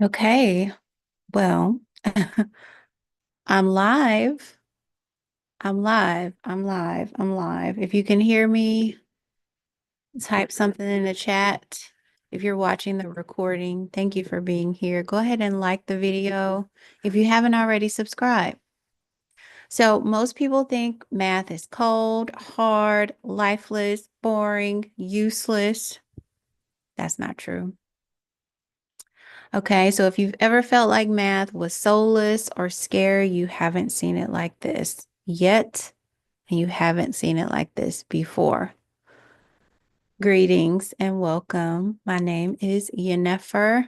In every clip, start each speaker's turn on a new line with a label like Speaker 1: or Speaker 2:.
Speaker 1: Okay, well, I'm live. I'm live. I'm live. I'm live. If you can hear me, type something in the chat. If you're watching the recording, thank you for being here. Go ahead and like the video. If you haven't already, subscribe. So, most people think math is cold, hard, lifeless, boring, useless. That's not true. Okay, so if you've ever felt like math was soulless or scary, you haven't seen it like this yet, and you haven't seen it like this before. Greetings and welcome. My name is Yennefer,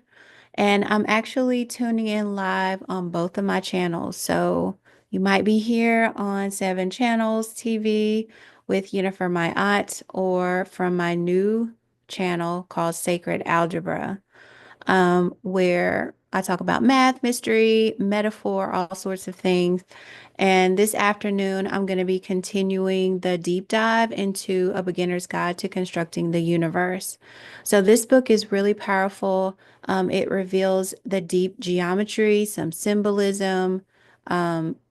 Speaker 1: and I'm actually tuning in live on both of my channels. So you might be here on 7 Channels TV with Yennefer My Aunt, or from my new channel called Sacred Algebra, where I talk about math, mystery, metaphor, all sorts of things. And this afternoon, I'm going to be continuing the deep dive into A Beginner's Guide to Constructing the Universe. So, this book is really powerful. It reveals the deep geometry, some symbolism,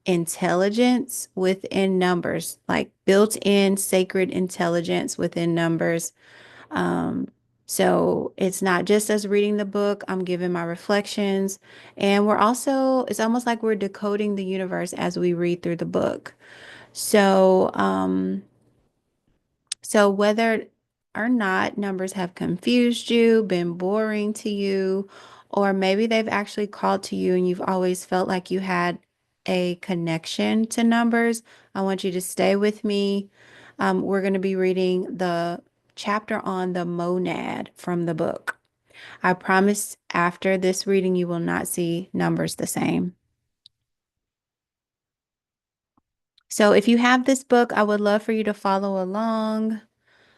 Speaker 1: intelligence within numbers, like built in sacred intelligence within numbers. um, so it's not just us reading the book, I'm giving my reflections. And it's almost like we're decoding the universe as we read through the book. So, so whether or not numbers have confused you, been boring to you, or maybe they've actually called to you and you've always felt like you had a connection to numbers, I want you to stay with me. We're going to be reading the chapter on the monad from the book. I promise after this reading, you will not see numbers the same. So if you have this book, I would love for you to follow along.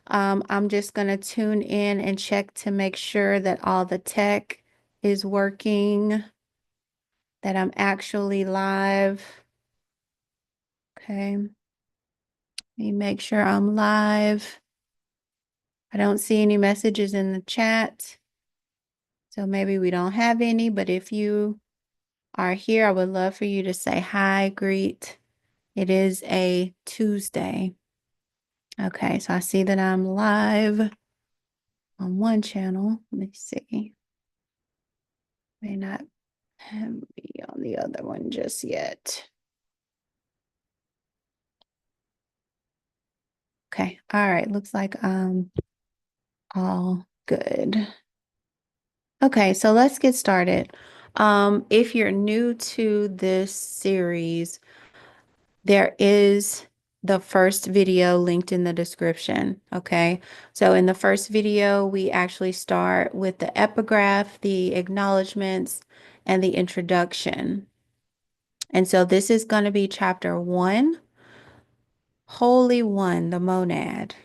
Speaker 1: I'm just going to tune in and check to make sure that all the tech is working, that I'm actually live. Okay, let me make sure I'm live. I don't see any messages in the chat, so maybe we don't have any, but if you are here, I would love for you to say hi, greet. It is a Tuesday. Okay, so I see that I'm live on one channel. Let me see. May not be on the other one just yet. Okay. All right. Looks like all good. Okay, so let's get started. If you're new to this series, there is the first video linked in the description. Okay. So in the first video, we actually start with the epigraph, the acknowledgments, and the introduction. And so this is going to be chapter 1, Holy One, the monad.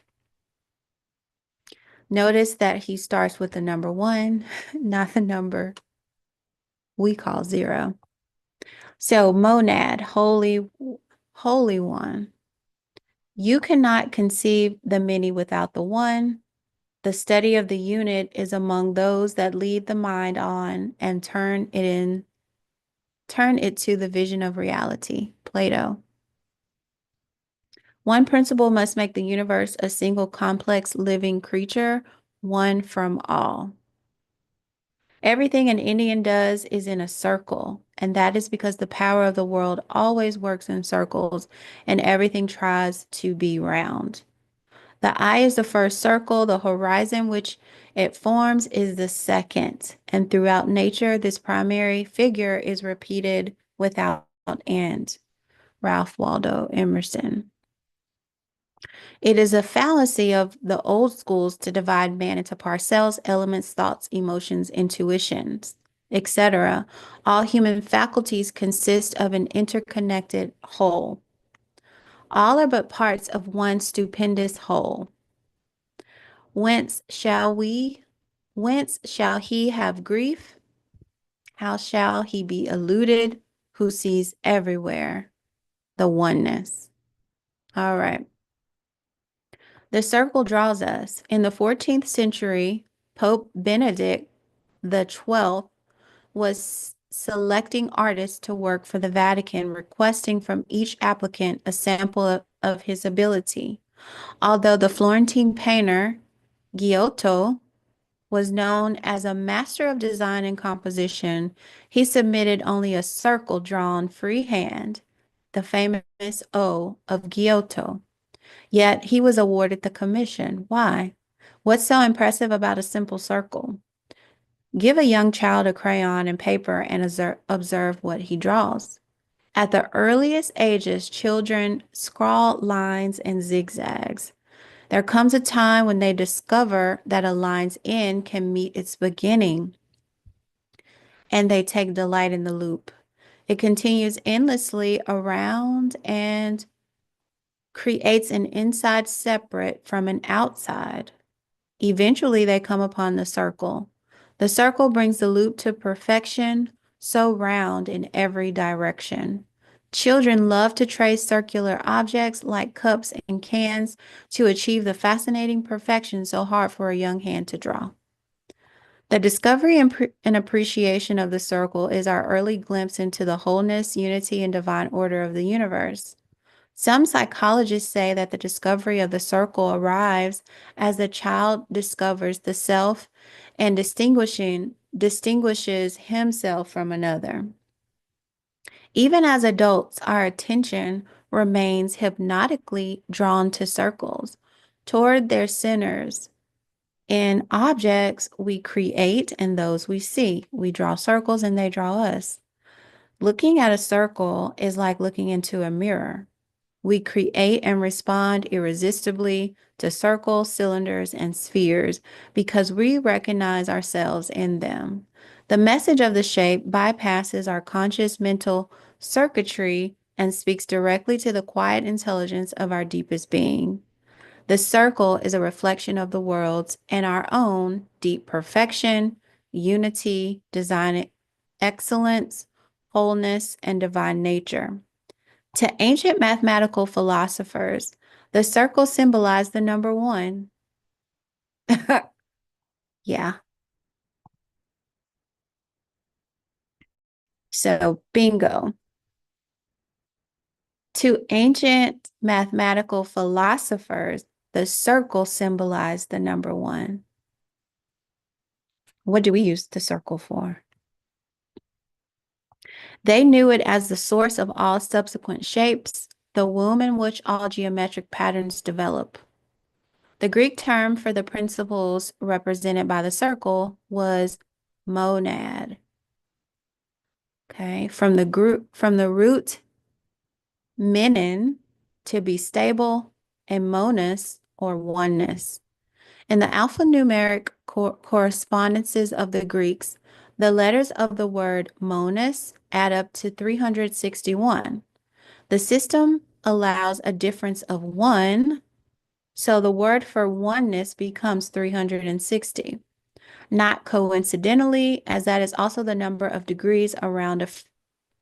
Speaker 1: Notice that he starts with the number 1, not the number we call 0. So monad, holy one. You cannot conceive the many without the one. The study of the unit is among those that lead the mind on and turn it to the vision of reality. Plato. One principle must make the universe a single complex living creature, one from all. Everything an Indian does is in a circle, and that is because the power of the world always works in circles, and everything tries to be round. The eye is the first circle, the horizon which it forms is the second, and throughout nature, this primary figure is repeated without end. Ralph Waldo Emerson. It is a fallacy of the old schools to divide man into parcels, elements, thoughts, emotions, intuitions, etc. All human faculties consist of an interconnected whole. All are but parts of one stupendous whole. Whence shall he have grief? How shall he be eluded who sees everywhere the oneness? All right. The circle draws us. In the 14th century, Pope Benedict the 12th was selecting artists to work for the Vatican, requesting from each applicant a sample of his ability. Although the Florentine painter Giotto was known as a master of design and composition, he submitted only a circle drawn freehand, the famous O of Giotto. Yet he was awarded the commission. Why? What's so impressive about a simple circle? Give a young child a crayon and paper and observe what he draws. At the earliest ages, children scrawl lines and zigzags. There comes a time when they discover that a line's end can meet its beginning, and they take delight in the loop. It continues endlessly around and creates an inside separate from an outside. Eventually, they come upon the circle. The circle brings the loop to perfection, so round in every direction. Children love to trace circular objects like cups and cans to achieve the fascinating perfection so hard for a young hand to draw. The discovery and appreciation of the circle is our early glimpse into the wholeness, unity, and divine order of the universe. Some psychologists say that the discovery of the circle arrives as the child discovers the self and distinguishes himself from another. Even as adults, our attention remains hypnotically drawn to circles, toward their centers. In objects we create and those we see, we draw circles and they draw us. Looking at a circle is like looking into a mirror. We create and respond irresistibly to circles, cylinders, and spheres because we recognize ourselves in them. The message of the shape bypasses our conscious mental circuitry and speaks directly to the quiet intelligence of our deepest being. The circle is a reflection of the world's and our own deep perfection, unity, design excellence, wholeness, and divine nature. To ancient mathematical philosophers, the circle symbolized the number one. Yeah. So, bingo. To ancient mathematical philosophers, the circle symbolized the number one. What do we use the circle for? They knew it as the source of all subsequent shapes, the womb in which all geometric patterns develop. The Greek term for the principles represented by the circle was monad. Okay, from the root menon, to be stable, and monos, or oneness. In the alphanumeric correspondences of the Greeks, the letters of the word monos add up to 361. The system allows a difference of 1, so the word for oneness becomes 360. Not coincidentally, as that is also the number of degrees around a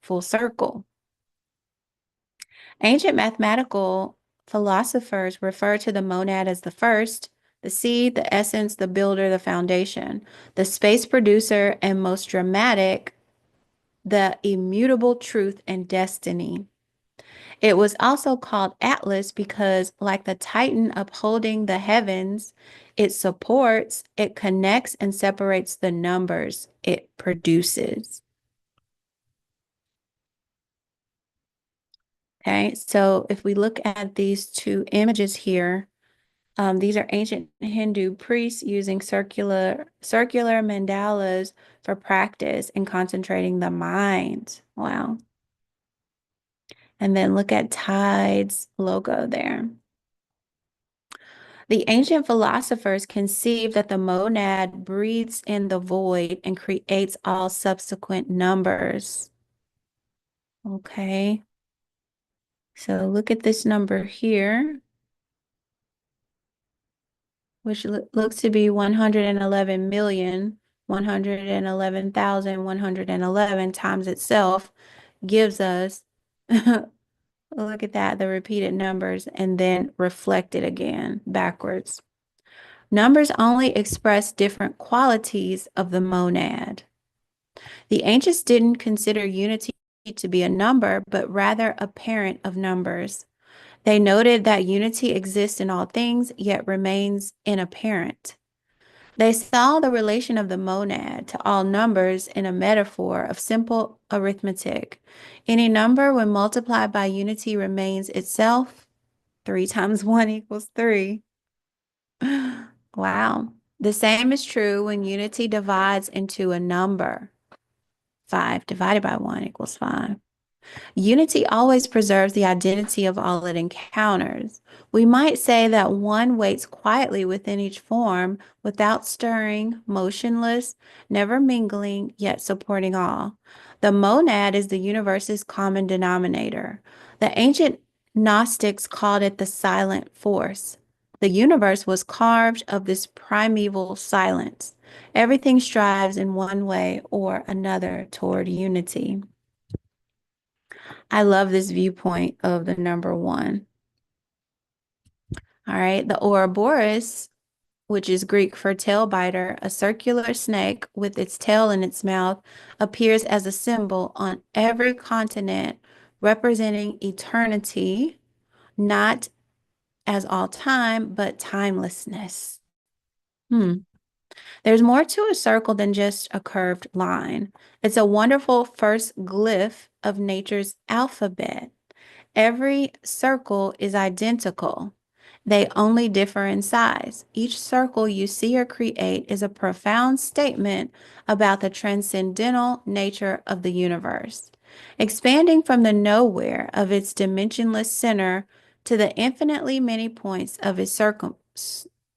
Speaker 1: full circle. Ancient mathematical philosophers refer to the monad as the first, the seed, the essence, the builder, the foundation, the space producer, and most dramatic, the immutable truth and destiny. It was also called Atlas because, like the Titan upholding the heavens, it supports, it connects, and separates the numbers it produces. Okay, so if we look at these two images here, these are ancient Hindu priests using circular mandalas for practice and concentrating the mind. Wow. And then look at Tide's logo there. The ancient philosophers conceived that the monad breathes in the void and creates all subsequent numbers. Okay. So look at this number here, which looks to be 111,111,111 times itself, gives us, look at that, the repeated numbers, and then reflected again backwards. Numbers only express different qualities of the monad. The ancients didn't consider unity to be a number, but rather a parent of numbers. They noted that unity exists in all things, yet remains inapparent. They saw the relation of the monad to all numbers in a metaphor of simple arithmetic. Any number, when multiplied by unity, remains itself. 3 times 1 equals 3. Wow. The same is true when unity divides into a number. 5 divided by 1 equals 5. Unity always preserves the identity of all it encounters. We might say that one waits quietly within each form, without stirring, motionless, never mingling, yet supporting all. The monad is the universe's common denominator. The ancient Gnostics called it the silent force. The universe was carved of this primeval silence. Everything strives in one way or another toward unity. I love this viewpoint of the number one. All right. The Ouroboros, which is Greek for tail biter, a circular snake with its tail in its mouth, appears as a symbol on every continent, representing eternity, not as all time, but timelessness. Hmm. There's more to a circle than just a curved line. It's a wonderful first glyph of nature's alphabet. Every circle is identical. They only differ in size. Each circle you see or create is a profound statement about the transcendental nature of the universe. Expanding from the nowhere of its dimensionless center to the infinitely many points of its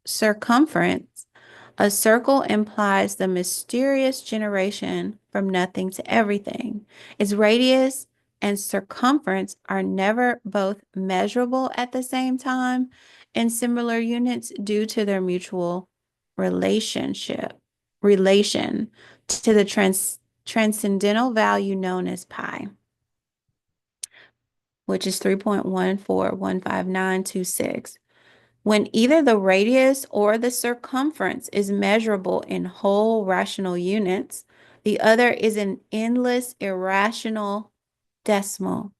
Speaker 1: circumference, a circle implies the mysterious generation from nothing to everything. Its radius and circumference are never both measurable at the same time in similar units due to their mutual relation to the transcendental value known as pi, which is 3.1415926. When either the radius or the circumference is measurable in whole rational units, the other is an endless irrational decimal.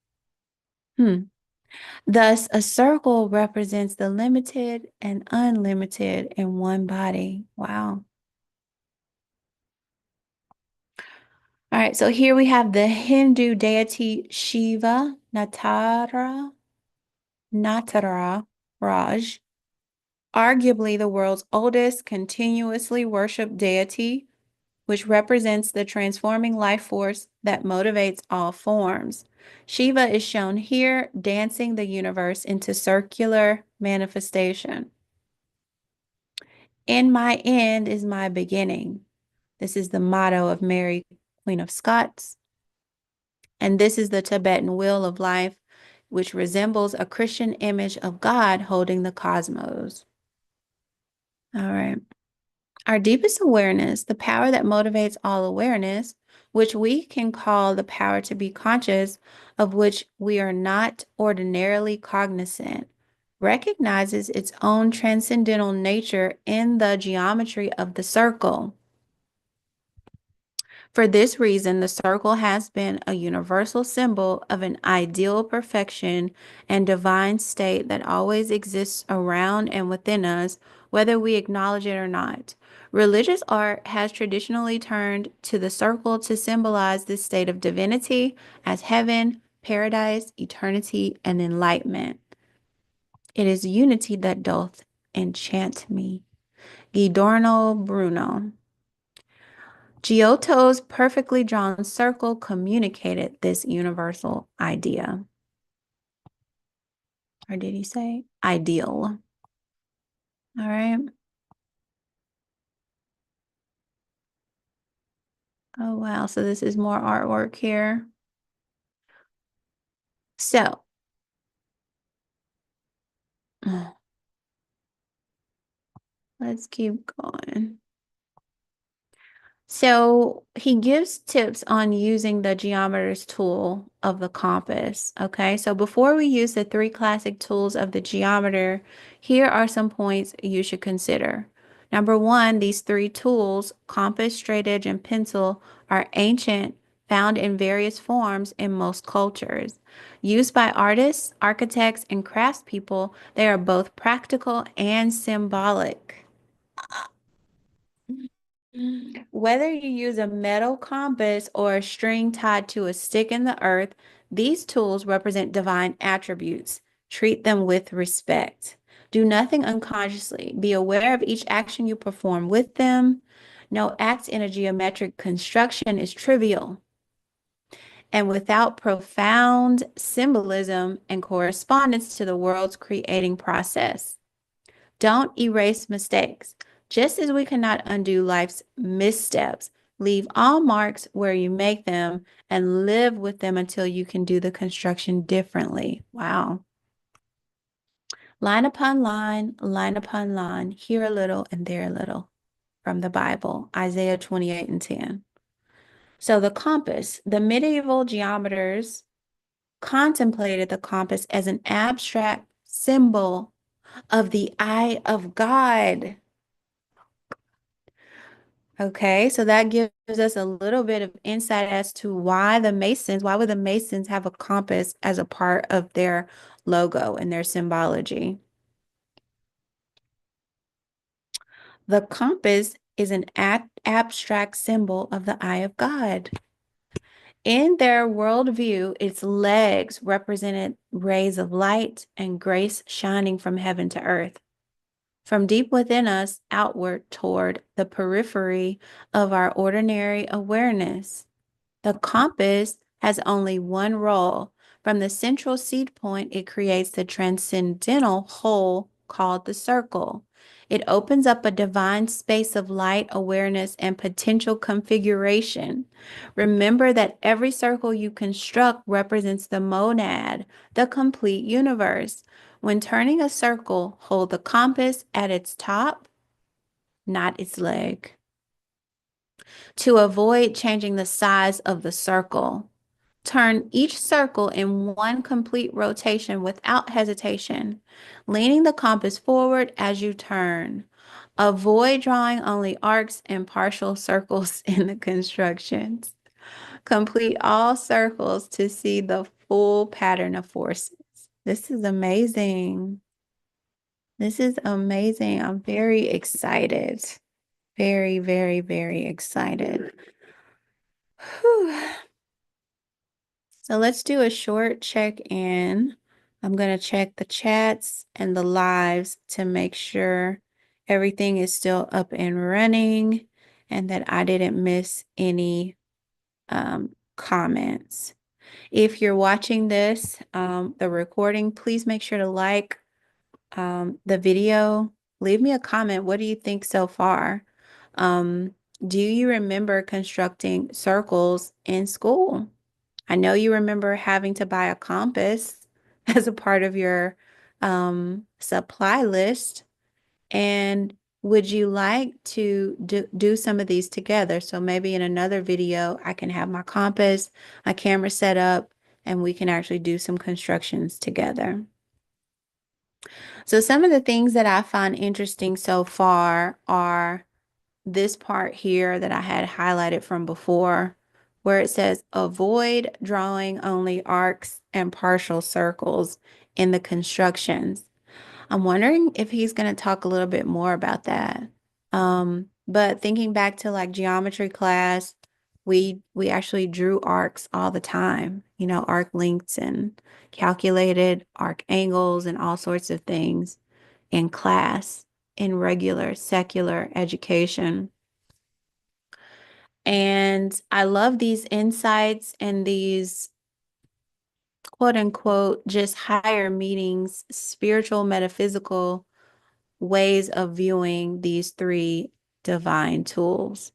Speaker 1: Thus, a circle represents the limited and unlimited in one body. Wow. All right, so here we have the Hindu deity Shiva, Natara Raj, arguably the world's oldest continuously worshipped deity, which represents the transforming life force that motivates all forms. Shiva is shown here dancing the universe into circular manifestation. In my end is my beginning. This is the motto of Mary, Queen of Scots. And this is the Tibetan wheel of life, which resembles a Christian image of God holding the cosmos. All right. Our deepest awareness, the power that motivates all awareness, which we can call the power to be conscious, of which we are not ordinarily cognizant, recognizes its own transcendental nature in the geometry of the circle. For this reason, the circle has been a universal symbol of an ideal perfection and divine state that always exists around and within us, whether we acknowledge it or not. Religious art has traditionally turned to the circle to symbolize this state of divinity as heaven, paradise, eternity, and enlightenment. It is unity that doth enchant me. Giordano Bruno. Giotto's perfectly drawn circle communicated this universal idea. Or did he say ideal? All right. Oh, wow. So this is more artwork here. So, let's keep going. So he gives tips on using the geometer's tool of the compass. Okay, so before we use the 3 classic tools of the geometer, here are some points you should consider. Number one, these three tools, compass, straight edge, and pencil, are ancient, found in various forms in most cultures. Used by artists, architects, and craftspeople, they are both practical and symbolic. Whether you use a metal compass or a string tied to a stick in the earth, these tools represent divine attributes. Treat them with respect. Do nothing unconsciously. Be aware of each action you perform with them. No act in a geometric construction is trivial. And without profound symbolism and correspondence to the world's creating process. Don't erase mistakes. Just as we cannot undo life's missteps, leave all marks where you make them and live with them until you can do the construction differently. Wow. Line upon line, here a little and there a little from the Bible, Isaiah 28 and 10. So the compass, the medieval geometers contemplated the compass as an abstract symbol of the eye of God. Okay, so that gives us a little bit of insight as to why would the Masons have a compass as a part of their logo and their symbology? The compass is an abstract symbol of the eye of God. In their worldview, its legs represented rays of light and grace shining from heaven to earth, from deep within us outward toward the periphery of our ordinary awareness. The compass has only one role. From the central seed point, it creates the transcendental whole called the circle. It opens up a divine space of light, awareness, and potential configuration. Remember that every circle you construct represents the monad, the complete universe. When turning a circle, hold the compass at its top, not its leg, to avoid changing the size of the circle. Turn each circle in one complete rotation without hesitation, leaning the compass forward as you turn. Avoid drawing only arcs and partial circles in the constructions. Complete all circles to see the full pattern of forces. This is amazing. This is amazing. I'm very excited. Very, very, very excited. Whew. So let's do a short check-in. I'm going to check the chats and the lives to make sure everything is still up and running and that I didn't miss any comments. If you're watching this, the recording, please make sure to like the video. Leave me a comment. What do you think so far? Um, do you remember constructing circles in school? I know you remember having to buy a compass as a part of your supply list. And would you like to do some of these together? So maybe in another video, I can have my compass, my camera set up, and we can actually do some constructions together. So some of the things that I find interesting so far are this part here that I had highlighted from before, where it says avoid drawing only arcs and partial circles in the constructions. I'm wondering if he's going to talk a little bit more about that. But thinking back to like geometry class, we actually drew arcs all the time, you know, arc lengths and calculated arc angles and all sorts of things in class in regular secular education. And I love these insights and these quote unquote just higher meanings, spiritual, metaphysical ways of viewing these three divine tools.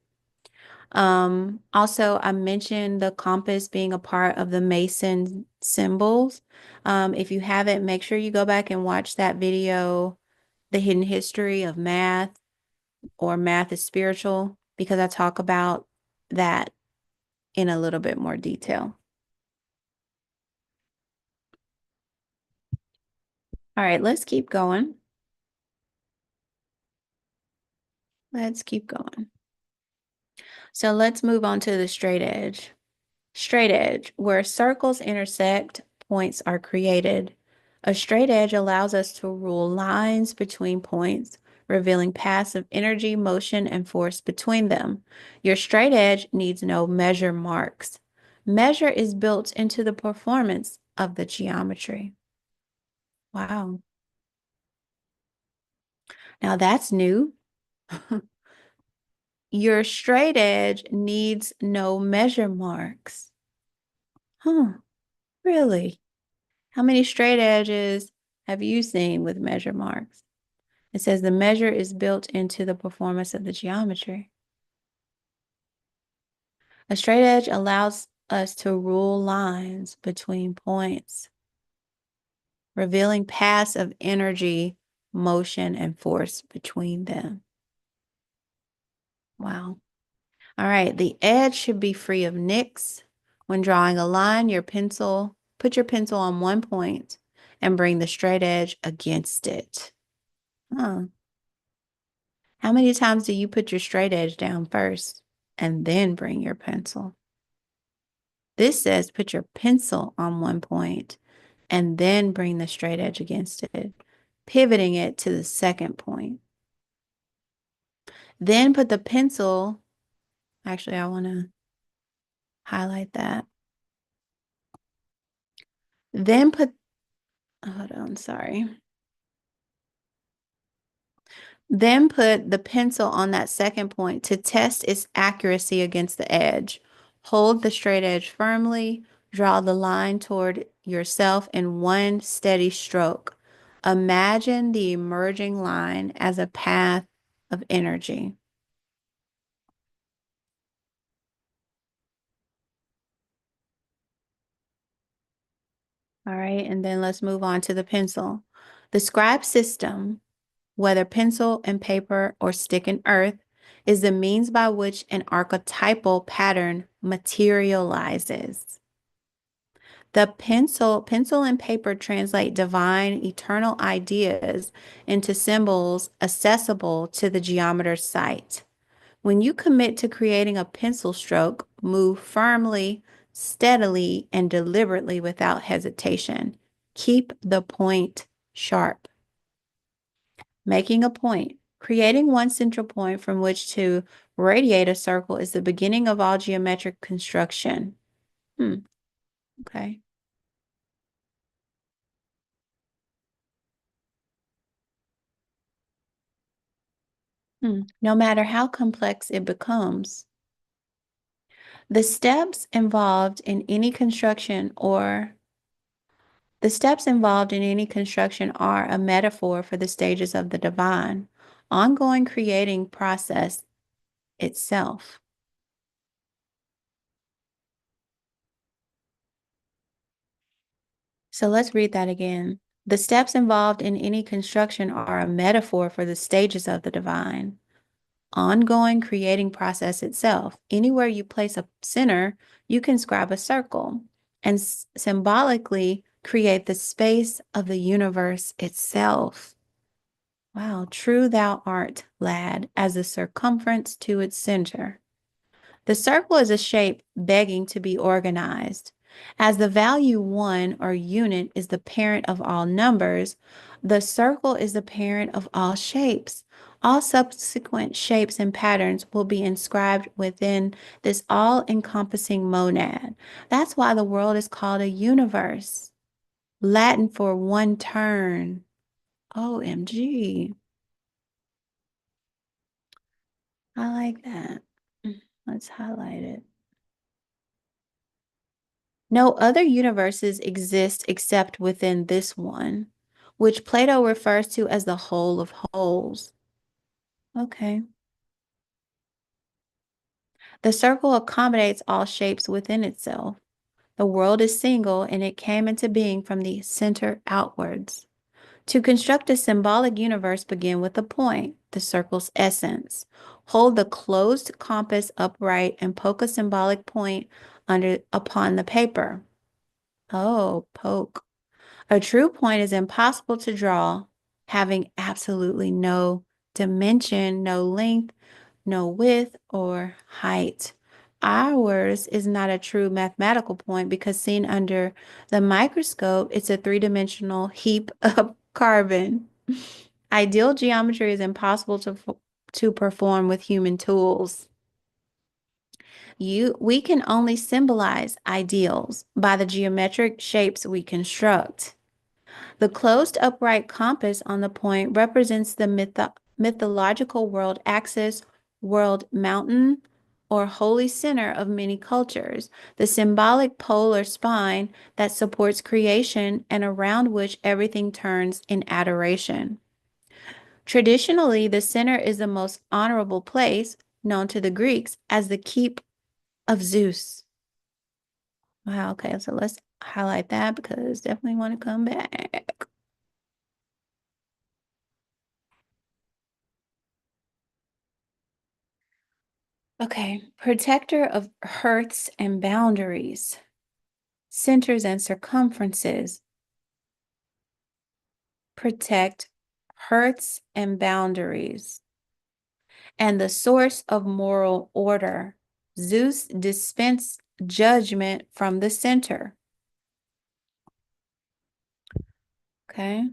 Speaker 1: Also, I mentioned the compass being a part of the Mason symbols. If you haven't, make sure you go back and watch that video, The Hidden History of Math or Math is Spiritual, because I talk about that in a little bit more detail. All right, let's keep going. Let's keep going. So let's move on to the straight edge. Straight edge, where circles intersect, points are created. A straight edge allows us to rule lines between points, revealing paths of energy, motion, and force between them. Your straight edge needs no measure marks. Measure is built into the performance of the geometry. Wow. Now that's new. Your straight edge needs no measure marks. Huh, really? How many straight edges have you seen with measure marks? It says the measure is built into the performance of the geometry. A straight edge allows us to rule lines between points, revealing paths of energy, motion, and force between them. Wow. All right, the edge should be free of nicks. When drawing a line, put your pencil on one point and bring the straight edge against it. Huh. How many times do you put your straight edge down first and then bring your pencil? This says put your pencil on one point and then bring the straight edge against it, pivoting it to the second point. Then put the pencil, actually, I want to highlight that. Then put, hold on, sorry. Then put the pencil on that second point to test its accuracy against the edge. Hold the straight edge firmly. Draw the line toward yourself in one steady stroke. Imagine the emerging line as a path of energy. All right, and then let's move on to the pencil. The scribe system, whether pencil and paper or stick and earth, is the means by which an archetypal pattern materializes. The pencil and paper translate divine, eternal ideas into symbols accessible to the geometer's sight. When you commit to creating a pencil stroke, move firmly, steadily, and deliberately without hesitation. Keep the point sharp. Making a point. Creating one central point from which to radiate a circle is the beginning of all geometric construction. Okay. No matter how complex it becomes. The steps involved in any construction or the steps involved in any construction are a metaphor for the stages of the divine, ongoing creating process itself. So let's read that again. The steps involved in any construction are a metaphor for the stages of the divine, ongoing creating process itself. Anywhere you place a center, you can scribe a circle and symbolically create the space of the universe itself. Wow, true thou art, lad, as the circumference to its center. The circle is a shape begging to be organized. As the value 1 or unit is the parent of all numbers, the circle is the parent of all shapes. All subsequent shapes and patterns will be inscribed within this all-encompassing monad. That's why the world is called a universe. Latin for one turn. OMG. I like that. Let's highlight it. No other universes exist except within this one, which Plato refers to as the whole of wholes. Okay. The circle accommodates all shapes within itself. The world is single and it came into being from the center outwards. To construct a symbolic universe, begin with a point, the circle's essence. Hold the closed compass upright and poke a symbolic point upon the paper. Oh, poke. A true point is impossible to draw, having absolutely no dimension, no length, no width or height. Ours is not a true mathematical point because seen under the microscope, it's a three-dimensional heap of carbon. Ideal geometry is impossible to perform with human tools. We can only symbolize ideals by the geometric shapes we construct. The closed upright compass on the point represents the mythological world axis, world mountain, or holy center of many cultures, the symbolic polar spine that supports creation and around which everything turns in adoration. Traditionally, the center is the most honorable place, known to the Greeks as the keep of Zeus. Wow, okay, so let's highlight that because definitely want to come back. Okay, protector of hearths and boundaries, centers and circumferences. Protect hearths and boundaries. And the source of moral order. Zeus dispensed judgment from the center. Okay.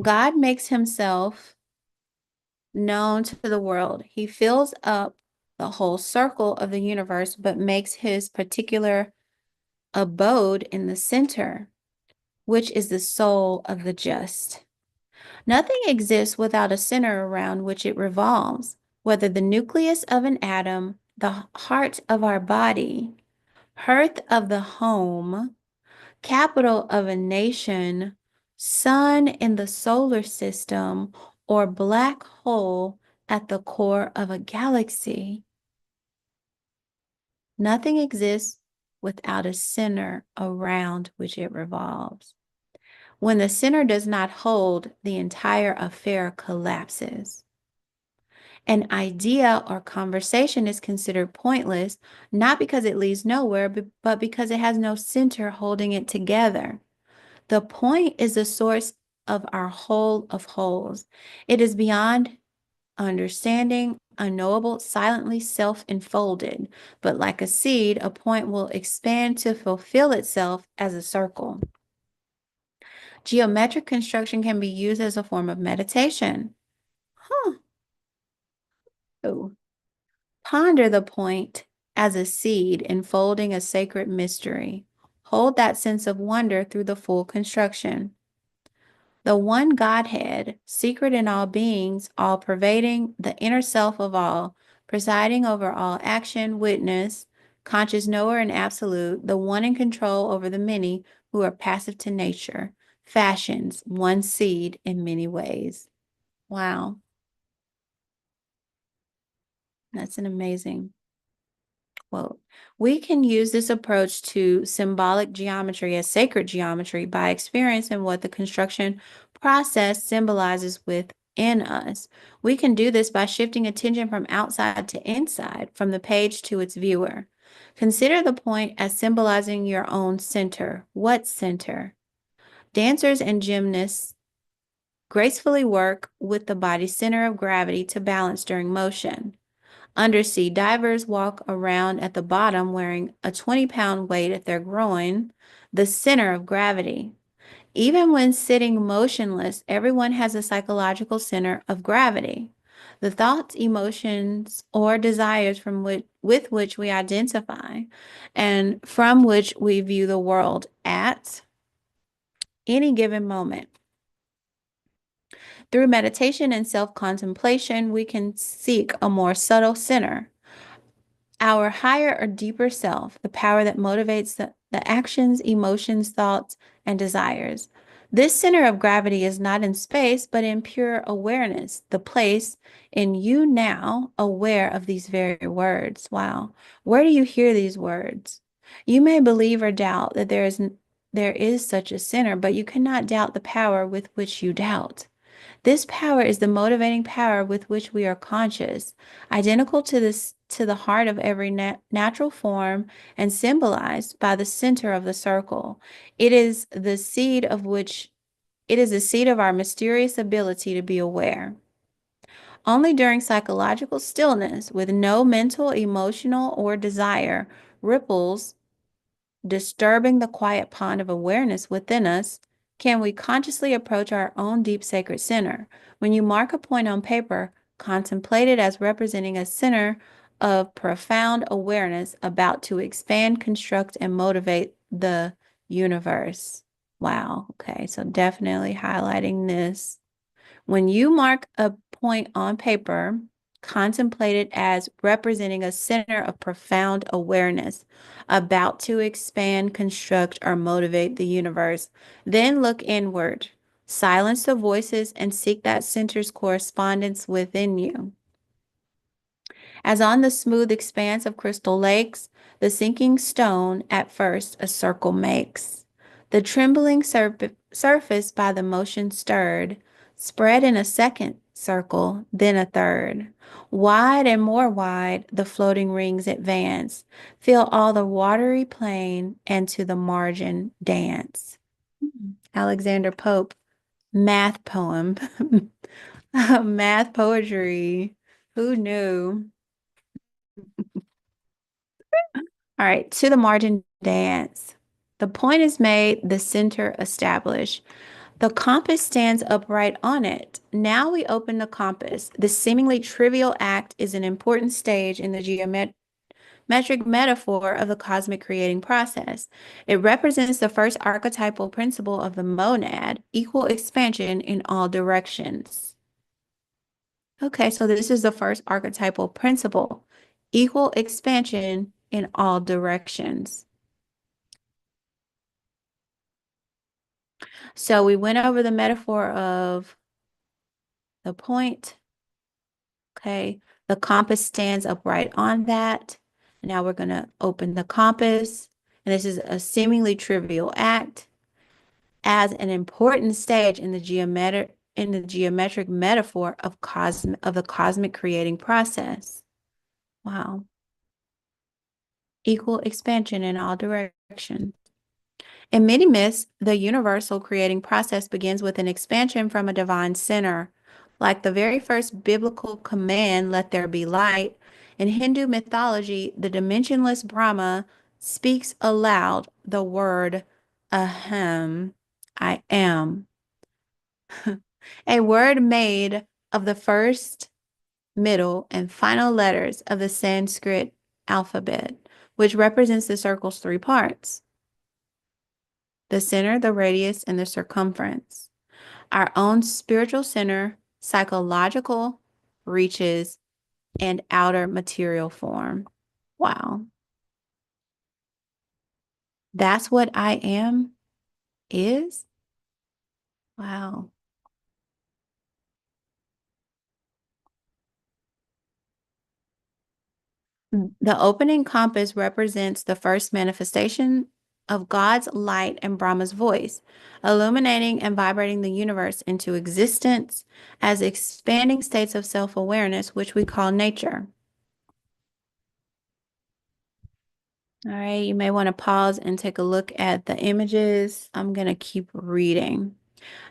Speaker 1: God makes himself known to the world. He fills up the whole circle of the universe, but makes his particular abode in the center, which is the soul of the just. Nothing exists without a center around which it revolves, whether the nucleus of an atom, the heart of our body, hearth of the home, capital of a nation, sun in the solar system, or black hole at the core of a galaxy. Nothing exists without a center around which it revolves. When the center does not hold, the entire affair collapses. An idea or conversation is considered pointless, not because it leads nowhere, but because it has no center holding it together. The point is the source of our whole of wholes. It is beyond understanding, unknowable, silently self-enfolded, but like a seed, a point will expand to fulfill itself as a circle. Geometric construction can be used as a form of meditation. Huh. Oh. Ponder the point as a seed enfolding a sacred mystery. Hold that sense of wonder through the full construction. The one Godhead, secret in all beings, all pervading, the inner self of all, presiding over all action, witness, conscious knower and absolute, the one in control over the many who are passive to nature, fashions one seed in many ways. Wow, that's an amazing quote. We can use this approach to symbolic geometry as sacred geometry by experiencing what the construction process symbolizes within us. We can do this by shifting attention from outside to inside, from the page to its viewer. Consider the point as symbolizing your own center. What center? Dancers and gymnasts gracefully work with the body's center of gravity to balance during motion. Undersea divers walk around at the bottom wearing a 20-pound weight at their groin, the center of gravity. Even when sitting motionless, everyone has a psychological center of gravity. The thoughts, emotions, or desires with which we identify and from which we view the world at any given moment. Through meditation and self-contemplation, we can seek a more subtle center. Our higher or deeper self, the power that motivates the actions, emotions, thoughts, and desires. This center of gravity is not in space, but in pure awareness, the place in you now aware of these very words. Wow. Where do you hear these words? You may believe or doubt that there is such a center, but you cannot doubt the power with which you doubt. This power is the motivating power with which we are conscious, identical to the heart of every natural form and symbolized by the center of the circle. It is the seed of our mysterious ability to be aware. Only during psychological stillness, with no mental, emotional, or desire ripples disturbing the quiet pond of awareness within us, can we consciously approach our own deep sacred center. When you mark a point on paper, contemplate it as representing a center of profound awareness about to expand, construct, and motivate the universe. Wow. Okay. So definitely highlighting this. When you mark a point on paper, contemplate it as representing a center of profound awareness about to expand, construct, or motivate the universe. Then look inward. Silence the voices and seek that center's correspondence within you. As on the smooth expanse of crystal lakes, the sinking stone at first a circle makes. The trembling surface by the motion stirred, spread in a second circle, then a third. Wide and more wide the floating rings advance, fill all the watery plain, and to the margin dance. Alexander Pope, math poem, math poetry. Who knew? All right, to the margin dance. The point is made, the center established. The compass stands upright on it. Now we open the compass. This seemingly trivial act is an important stage in the geometric metaphor of the cosmic creating process. It represents the first archetypal principle of the monad, equal expansion in all directions. Okay, so this is the first archetypal principle, equal expansion in all directions. So we went over the metaphor of the point. Okay. The compass stands upright on that. Now we're going to open the compass. And this is a seemingly trivial act as an important stage in the geometric metaphor of the cosmic creating process. Wow. Equal expansion in all directions. In many myths, the universal creating process begins with an expansion from a divine center. Like the very first biblical command, let there be light, in Hindu mythology, the dimensionless Brahma speaks aloud the word aham, I am, a word made of the first, middle, and final letters of the Sanskrit alphabet, which represents the circle's three parts: the center, the radius, and the circumference. Our own spiritual center, psychological reaches, and outer material form. Wow. That's what I am is? Wow. The opening compass represents the first manifestation of God's light and Brahma's voice, illuminating and vibrating the universe into existence as expanding states of self-awareness, which we call nature. All right, you may want to pause and take a look at the images. I'm going to keep reading.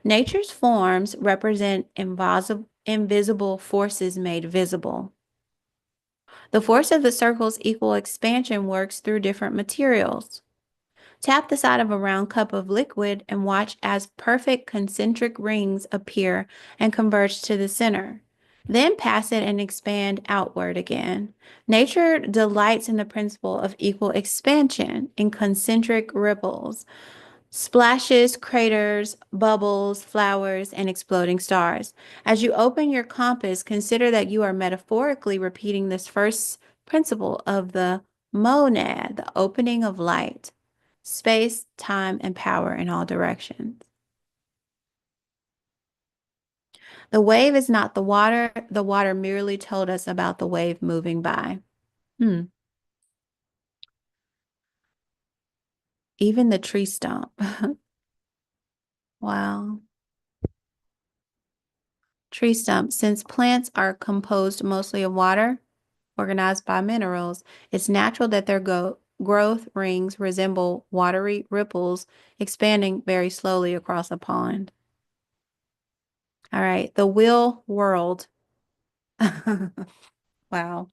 Speaker 1: Nature's forms represent invisible forces made visible. The force of the circle's equal expansion works through different materials. Tap the side of a round cup of liquid and watch as perfect concentric rings appear and converge to the center. Then pass it and expand outward again. Nature delights in the principle of equal expansion in concentric ripples, splashes, craters, bubbles, flowers, and exploding stars. As you open your compass, consider that you are metaphorically repeating this first principle of the monad, the opening of light, space, time, and power in all directions. The wave is not the water merely told us about the wave moving by. Hmm. Even the tree stump. Wow. Tree stump. Since plants are composed mostly of water, organized by minerals, it's natural that their growth rings resemble watery ripples expanding very slowly across a pond. All right, the will world. Wow.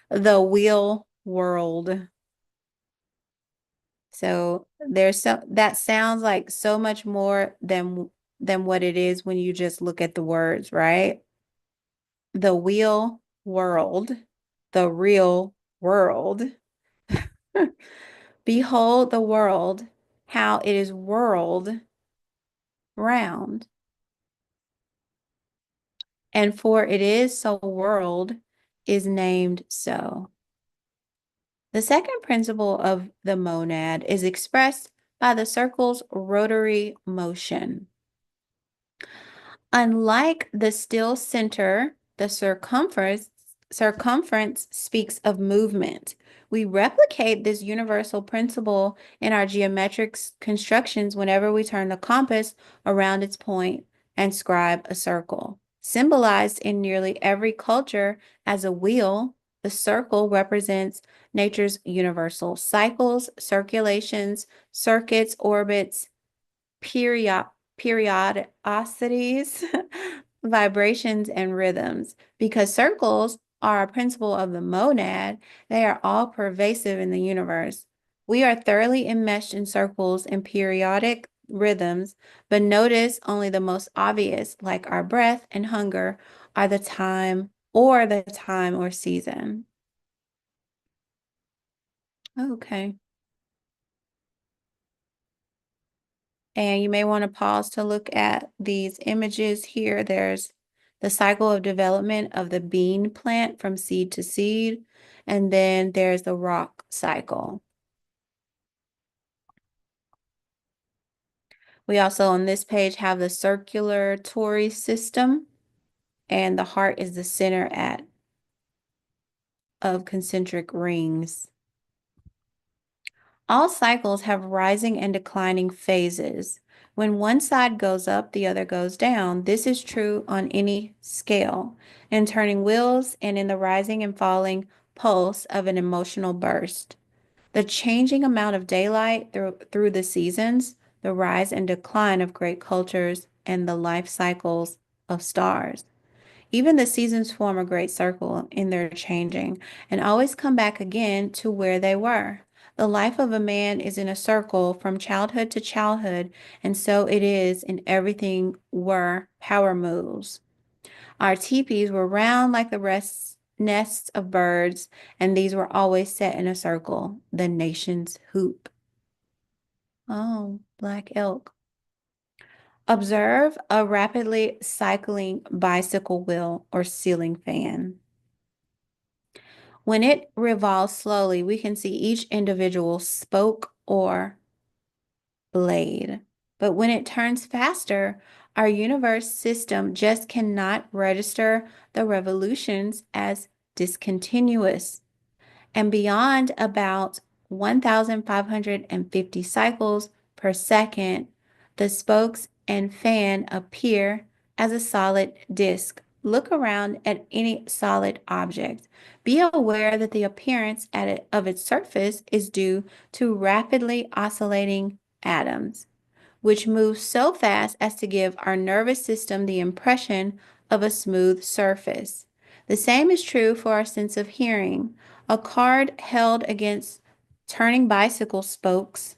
Speaker 1: The wheel world. So there's so that sounds like so much more than what it is when you just look at the words, right? The wheel world, the real world. Behold the world, how it is whirled round. And for it is so whirled is named so. The second principle of the monad is expressed by the circle's rotary motion. Unlike the still center, the circumference speaks of movement. We replicate this universal principle in our geometric constructions whenever we turn the compass around its point and scribe a circle. Symbolized in nearly every culture as a wheel, the circle represents nature's universal cycles, circulations, circuits, orbits, period periodicities, vibrations, and rhythms. Because circles are a principle of the monad, they are all pervasive in the universe. We are thoroughly enmeshed in circles and periodic rhythms, but notice only the most obvious, like our breath and hunger, are the time or season. Okay. And you may want to pause to look at these images here. There's the cycle of development of the bean plant from seed to seed. And then there's the rock cycle. We also on this page have the circulatory system, and the heart is the center of concentric rings. All cycles have rising and declining phases. When one side goes up, the other goes down. This is true on any scale, in turning wheels and in the rising and falling pulse of an emotional burst. The changing amount of daylight through the seasons, the rise and decline of great cultures, and the life cycles of stars. Even the seasons form a great circle in their changing and always come back again to where they were. The life of a man is in a circle from childhood to childhood, and so it is in everything where power moves. Our teepees were round like the nests of birds, and these were always set in a circle, the nation's hoop. Oh, black elk. Observe a rapidly cycling bicycle wheel or ceiling fan. When it revolves slowly, we can see each individual spoke or blade. But when it turns faster, our universe system just cannot register the revolutions as discontinuous. And beyond about 1,550 cycles per second, the spokes and fan appear as a solid disk. Look around at any solid object. Be aware that the appearance of its surface is due to rapidly oscillating atoms, which move so fast as to give our nervous system the impression of a smooth surface. The same is true for our sense of hearing. A card held against turning bicycle spokes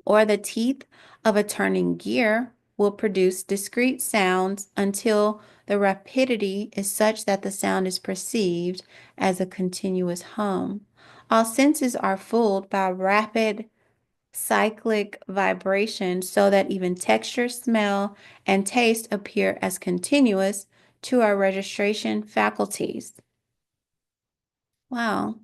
Speaker 1: or the teeth of a turning gear will produce discrete sounds until the rapidity is such that the sound is perceived as a continuous hum. All senses are fooled by rapid cyclic vibration so that even texture, smell, and taste appear as continuous to our registration faculties. Wow.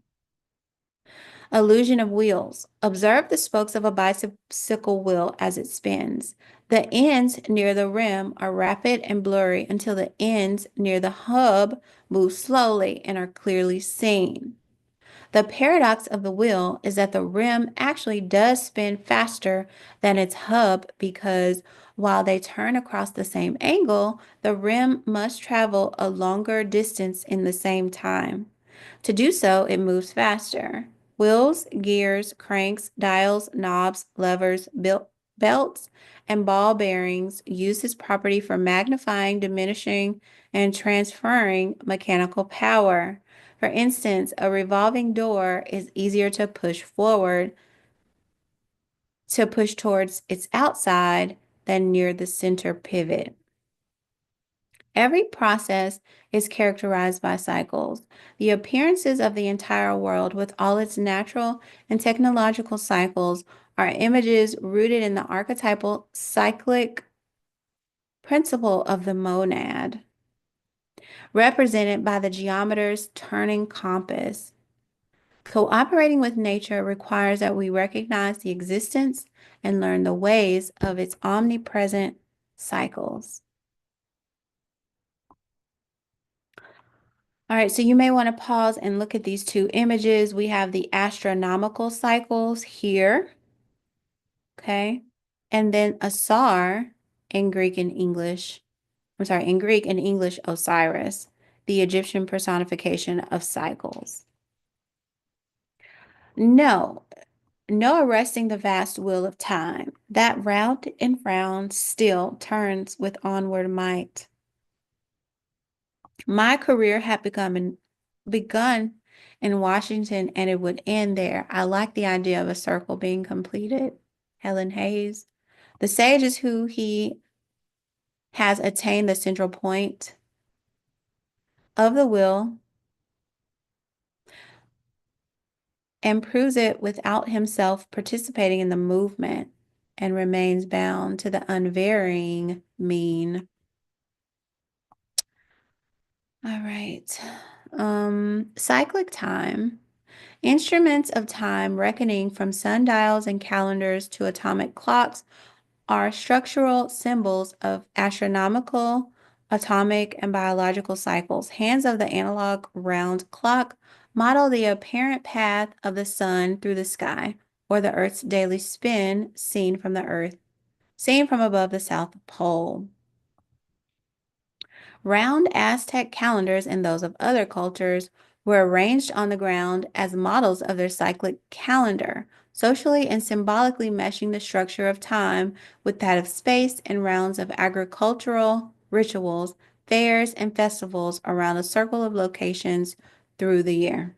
Speaker 1: Illusion of wheels. Observe the spokes of a bicycle wheel as it spins. The ends near the rim are rapid and blurry until the ends near the hub move slowly and are clearly seen. The paradox of the wheel is that the rim actually does spin faster than its hub because while they turn across the same angle, the rim must travel a longer distance in the same time. To do so, it moves faster. Wheels, gears, cranks, dials, knobs, levers, belts and ball bearings use this property for magnifying, diminishing, and transferring mechanical power. For instance, a revolving door is easier to push forward, to push towards its outside than near the center pivot. Every process is characterized by cycles. The appearances of the entire world, with all its natural and technological cycles, are images rooted in the archetypal cyclic principle of the monad, represented by the geometer's turning compass. Cooperating with nature requires that we recognize the existence and learn the ways of its omnipresent cycles. All right, so you may want to pause and look at these two images. We have the astronomical cycles here, okay? And then Asar in Greek and English, in Greek and English, Osiris, the Egyptian personification of cycles. No, no arresting the vast wheel of time. That round and round still turns with onward might. My career had begun in Washington and it would end there. I like the idea of a circle being completed. Helen Hayes. The sage is who he has attained the central point of the wheel and proves it without himself participating in the movement and remains bound to the unvarying mean. All right. Cyclic time. Instruments of time reckoning from sundials and calendars to atomic clocks are structural symbols of astronomical, atomic, and biological cycles. Hands of the analog round clock model the apparent path of the sun through the sky, or the Earth's daily spin seen from above the South Pole. Round Aztec calendars and those of other cultures were arranged on the ground as models of their cyclic calendar, socially and symbolically meshing the structure of time with that of space and rounds of agricultural rituals, fairs, and festivals around a circle of locations through the year.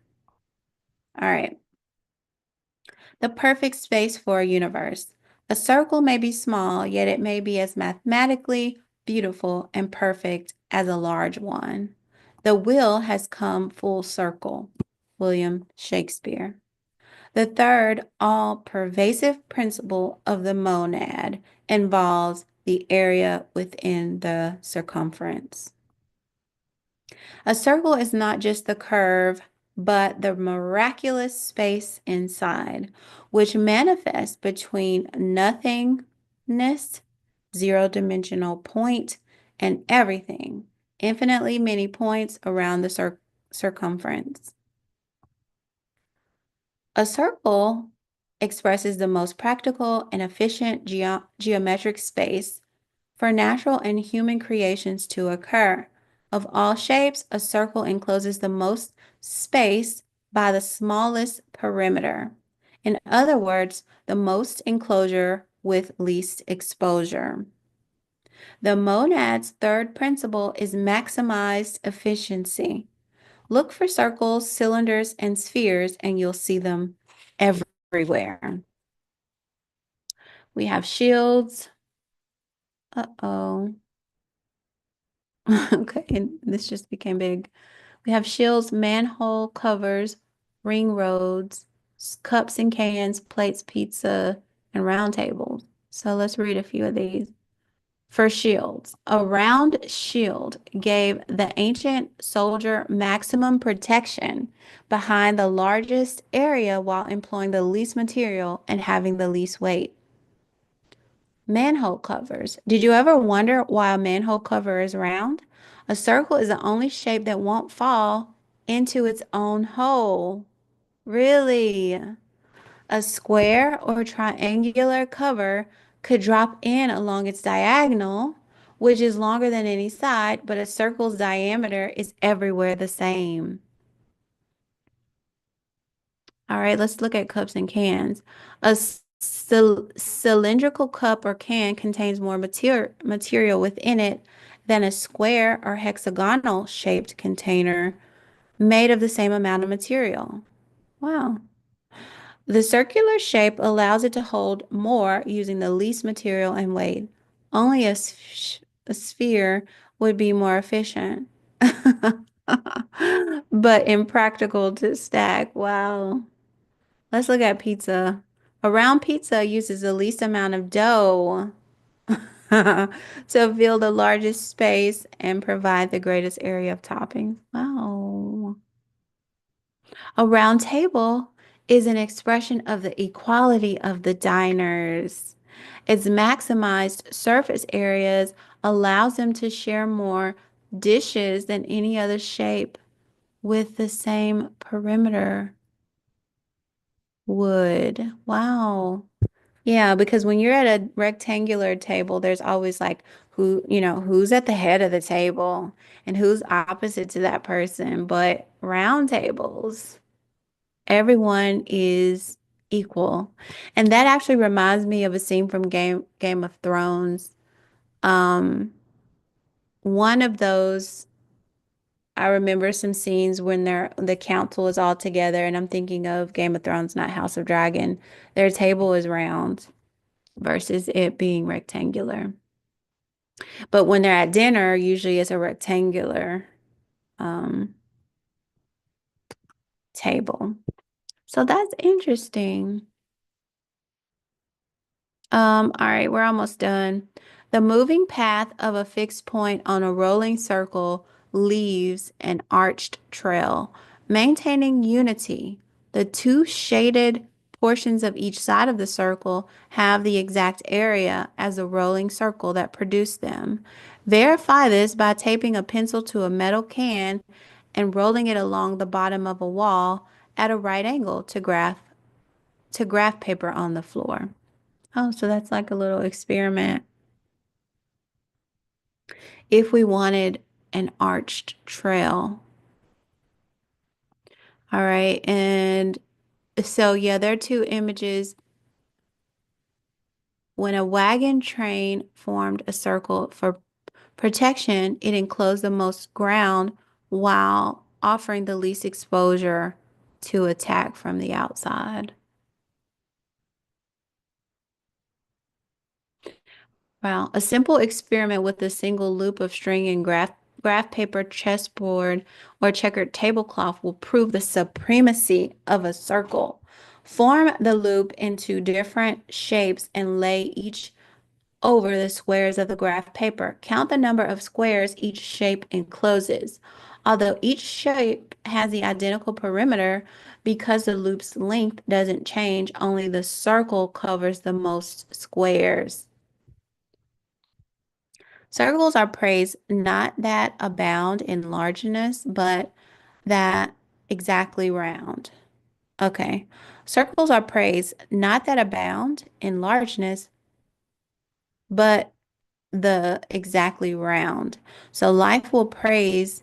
Speaker 1: All right. The perfect space for a universe. A circle may be small, yet it may be as mathematically beautiful and perfect as a large one. The wheel has come full circle. William Shakespeare. The third all-pervasive principle of the monad involves the area within the circumference. A circle is not just the curve, but the miraculous space inside, which manifests between nothingness, zero-dimensional point, and everything, infinitely many points around the circumference. A circle expresses the most practical and efficient geometric space for natural and human creations to occur. Of all shapes, a circle encloses the most space by the smallest perimeter. In other words, the most enclosure with least exposure. The monad's third principle is maximized efficiency. Look for circles, cylinders, and spheres, and you'll see them everywhere. We have shields. Uh-oh. Okay, and this just became big. We have shields, manhole covers, ring roads, cups and cans, plates, pizza, and round tables. So let's read a few of these. For shields, a round shield gave the ancient soldier maximum protection behind the largest area while employing the least material and having the least weight. Manhole covers. Did you ever wonder why a manhole cover is round? A circle is the only shape that won't fall into its own hole. Really? A square or triangular cover could drop in along its diagonal, which is longer than any side, but a circle's diameter is everywhere the same. All right, let's look at cups and cans. A cylindrical cup or can contains more material within it than a square or hexagonal shaped container made of the same amount of material. Wow. The circular shape allows it to hold more using the least material and weight. Only a sphere would be more efficient, but impractical to stack. Wow. Let's look at pizza. A round pizza uses the least amount of dough to fill the largest space and provide the greatest area of toppings. Wow. A round table is an expression of the equality of the diners. Its maximized surface areas allows them to share more dishes than any other shape with the same perimeter would. Wow. Yeah, because when you're at a rectangular table, there's always like who's at the head of the table and who's opposite to that person. But round tables, everyone is equal. And that actually reminds me of a scene from Game of Thrones. Um, one of those I remember some scenes when the council is all together, and I'm thinking of Game of Thrones, not House of Dragon. Their table is round versus it being rectangular. But when they're at dinner, usually it's a rectangular um, table. So that's interesting. All right, we're almost done. The moving path of a fixed point on a rolling circle leaves an arched trail, maintaining unity. The two shaded portions of each side of the circle have the exact area as the rolling circle that produced them. Verify this by taping a pencil to a metal can and rolling it along the bottom of a wall at a right angle to graph paper on the floor. Oh, so that's like a little experiment. If we wanted an arched trail. All right. And so, yeah, there are two images. When a wagon train formed a circle for protection, it enclosed the most ground while offering the least exposure to attack from the outside. Wow. A simple experiment with a single loop of string and graph paper, chessboard, or checkered tablecloth will prove the supremacy of a circle. Form the loop into different shapes and lay each over the squares of the graph paper. Count the number of squares each shape encloses. Although each shape has the identical perimeter, because the loop's length doesn't change, only the circle covers the most squares. Circles are praised not that abound in largeness, but that exactly round. Okay. Circles are praised not that abound in largeness, but the exactly round. So life will praise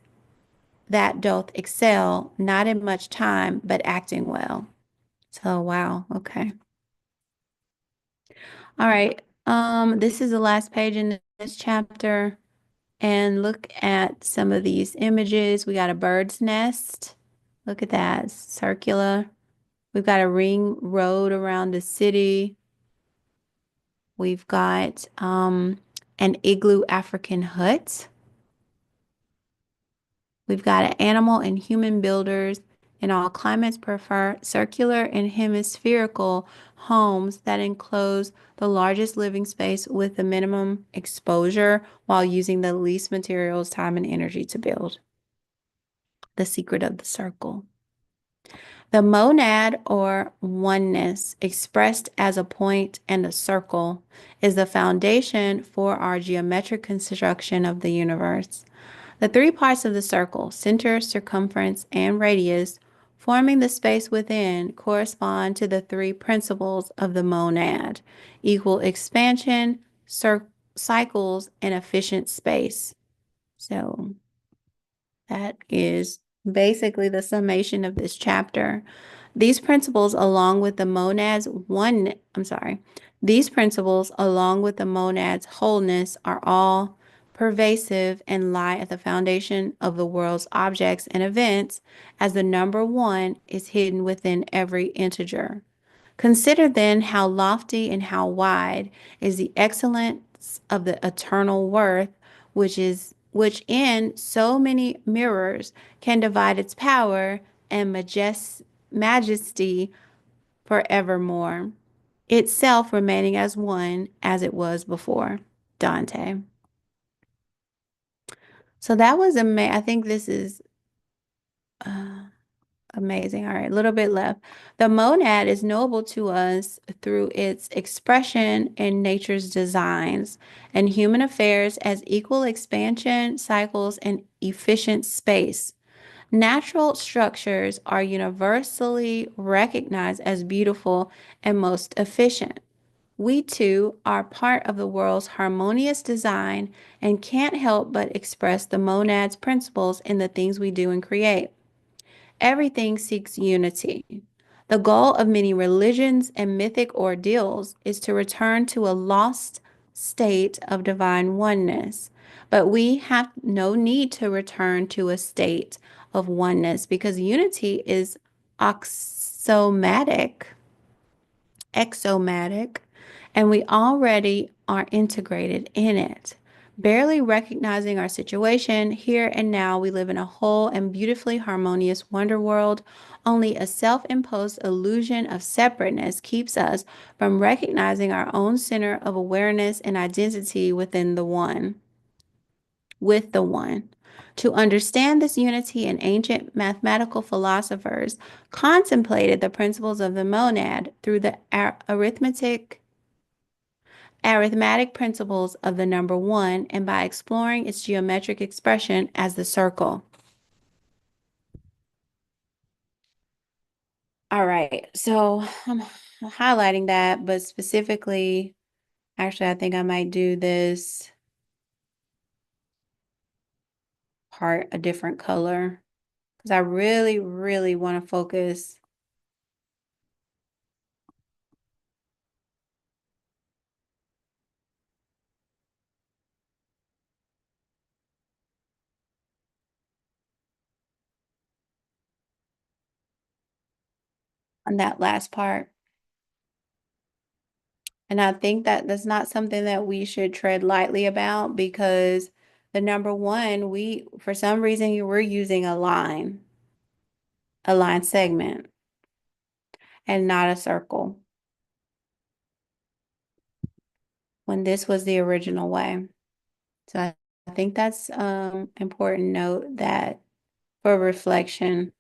Speaker 1: that doth excel, not in much time, but acting well. So wow. Okay. All right. This is the last page in this chapter. And look at some of these images. We got a bird's nest. Look at that, circular. We've got a ring road around the city. We've got an igloo African hut. We've got an animal and human builders in all climates prefer circular and hemispherical homes that enclose the largest living space with the minimum exposure while using the least materials, time, and energy to build. The secret of the circle. The monad or oneness expressed as a point and a circle is the foundation for our geometric construction of the universe. The three parts of the circle, center, circumference, and radius, forming the space within, correspond to the three principles of the monad, equal expansion, cycles, and efficient space. So that is basically the summation of this chapter. These principles, along with the monad's one, I'm sorry, these principles, along with the monad's wholeness, are all pervasive and lie at the foundation of the world's objects and events, as the number one is hidden within every integer. Consider then how lofty and how wide is the excellence of the eternal worth, which in so many mirrors can divide its power and majesty forevermore, itself remaining as one as it was before. Dante. So that was amazing. I think this is uh, amazing. All right, a little bit left. The monad is knowable to us through its expression in nature's designs and human affairs as equal expansion, cycles, and efficient space. Natural structures are universally recognized as beautiful and most efficient. We too are part of the world's harmonious design and can't help but express the monad's principles in the things we do and create. Everything seeks unity. The goal of many religions and mythic ordeals is to return to a lost state of divine oneness. But we have no need to return to a state of oneness because unity is axiomatic exomatic, and we already are integrated in it. Barely recognizing our situation, here and now we live in a whole and beautifully harmonious wonder world. Only a self imposed illusion of separateness keeps us from recognizing our own center of awareness and identity within the one with the one. To understand this unity, and ancient mathematical philosophers contemplated the principles of the monad through the arithmetic principles of the number one and by exploring its geometric expression as the circle. All right, so I'm highlighting that, but specifically, actually, I think I might do this part a different color because I really, really want to focus on that last part. And I think that that's not something that we should tread lightly about because the number one, for some reason, we're using a line segment, and not a circle when this was the original way. So I think that's important note that for reflection.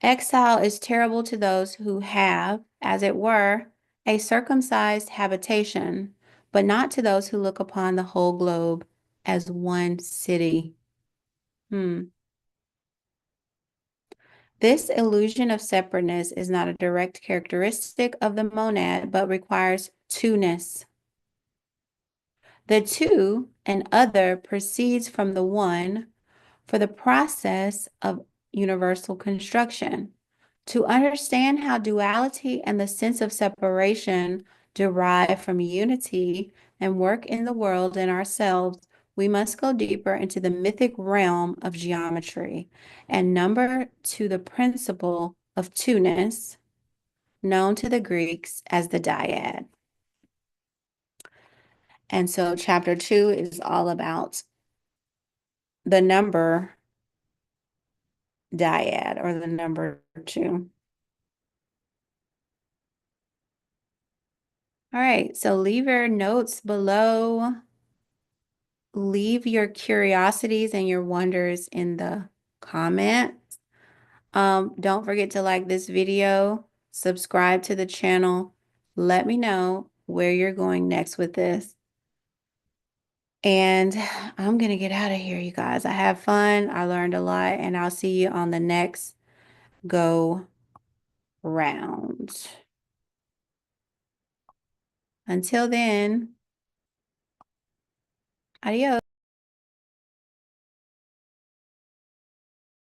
Speaker 1: Exile is terrible to those who have, as it were, a circumcised habitation, but not to those who look upon the whole globe as one city. This illusion of separateness is not a direct characteristic of the monad, but requires two-ness. The two and other proceeds from the one for the process of universal construction. To understand how duality and the sense of separation derive from unity and work in the world and ourselves, we must go deeper into the mythic realm of geometry and number to the principle of two-ness, known to the Greeks as the dyad. And so chapter 2 is all about the number dyad or the number 2. All right, so leave your notes below. Leave your curiosities and your wonders in the comments. Don't forget to like this video, subscribe to the channel. Let me know where you're going next with this. And I'm gonna get out of here, you guys. I have fun. I learned a lot, and I'll see you on the next go round. Until then, adios.